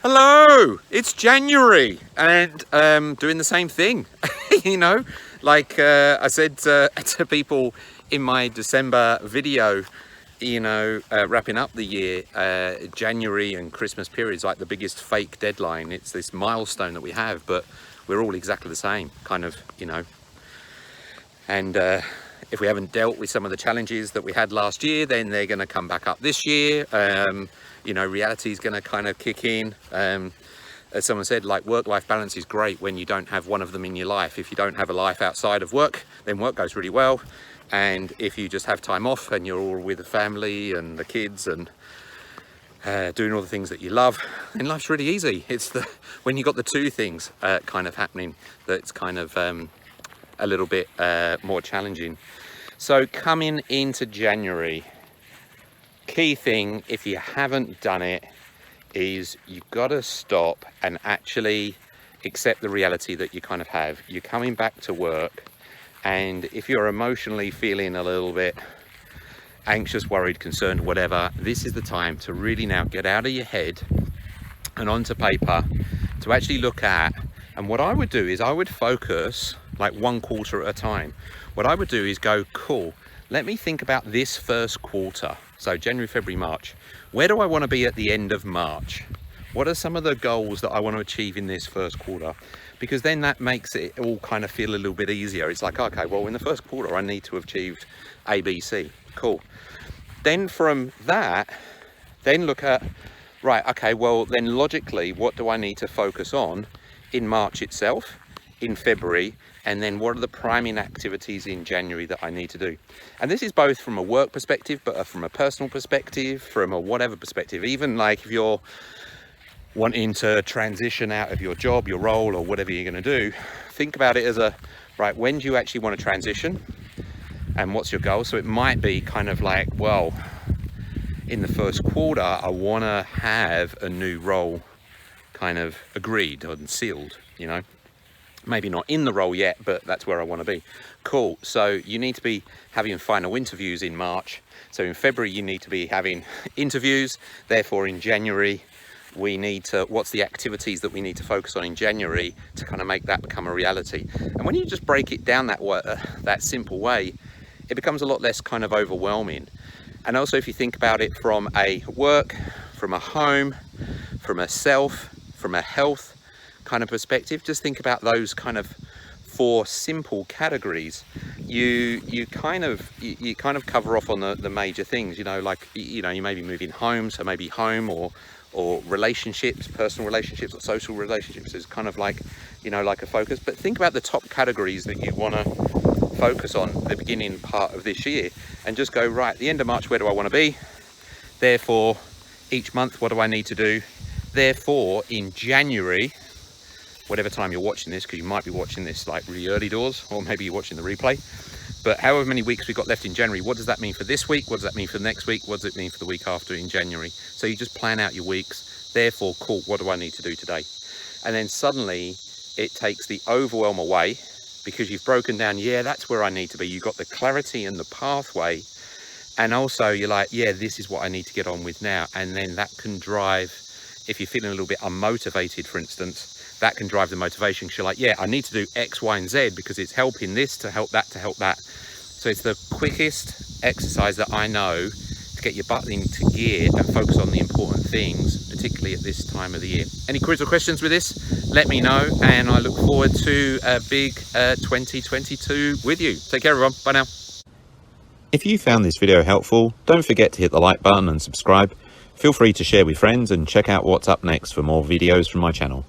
Hello, it's January and doing the same thing. You know, like I said to people in my December video, wrapping up the year, January and Christmas period is like the biggest fake deadline. It's this milestone that we have, but we're all exactly the same, kind of, and if we haven't dealt with some of the challenges that we had last year, then they're going to come back up this year. Reality is going to kind of kick in. As someone said, like, work-life balance is great when you don't have one of them in your life. If you don't have a life outside of work, then work goes really well. And if you just have time off and you're all with the family and the kids and doing all the things that you love, then life's really easy. It's when you got the two things kind of happening that's kind of a little bit more challenging. So coming into January, key thing, if you haven't done it, is you've got to stop and actually accept the reality that you kind of have. You're coming back to work, and if you're emotionally feeling a little bit anxious, worried, concerned, whatever, this is the time to really now get out of your head and onto paper to actually look at. And what I would do is I would focus like one quarter at a time. What I would do is go, cool, let me think about this first quarter. So January, February, March. Where do I want to be at the end of March? What are some of the goals that I want to achieve in this first quarter? Because then that makes it all kind of feel a little bit easier. It's like, okay, well, in the first quarter, I need to have achieved A, B, C. Cool. Then from that, then look at, right, okay, well, then logically, what do I need to focus on in March itself, in February, and then what are the priming activities in January that I need to do? And this is both from a work perspective, but from a personal perspective, from a whatever perspective. Even like if you're wanting to transition out of your job, your role, or whatever you're going to do, think about it as right, when do you actually want to transition and what's your goal? So it might be kind of like, well, in the first quarter, I want to have a new role kind of agreed and sealed, maybe not in the role yet, but that's where I want to be. Cool. So you need to be having final interviews in March. So in February, you need to be having interviews. Therefore, in January, we need to, what's the activities that we need to focus on in January to kind of make that become a reality? And when you just break it down that way, that simple way, it becomes a lot less kind of overwhelming. And also, if you think about it from a work, from a home, from a self, from a health kind of perspective, just think about those kind of four simple categories. You kind of cover off on the major things, you may be moving home, so maybe home or relationships, personal relationships or social relationships is kind of like, like a focus. But think about the top categories that you want to focus on at the beginning part of this year, and just go, right, at the end of March, where do I want to be? Therefore, each month, what do I need to do? Therefore, in January, whatever time you're watching this, because you might be watching this like really early doors, or maybe you're watching the replay, but however many weeks we've got left in January, what does that mean for this week? What does that mean for next week? What does it mean for the week after in January? So you just plan out your weeks. Therefore, cool, what do I need to do today? And then suddenly it takes the overwhelm away, because you've broken down, yeah, that's where I need to be. You've got the clarity and the pathway. And also you're like, yeah, this is what I need to get on with now. And then that can drive, if you're feeling a little bit unmotivated, for instance, that can drive the motivation, because you're like, yeah, I need to do X, Y, and Z because it's helping this to help that to help that. So it's the quickest exercise that I know to get your butt into gear and focus on the important things, particularly at this time of the year. Any queries or questions with this? Let me know, and I look forward to a big 2022 with you. Take care, everyone. Bye now. If you found this video helpful, don't forget to hit the like button and subscribe. Feel free to share with friends and check out what's up next for more videos from my channel.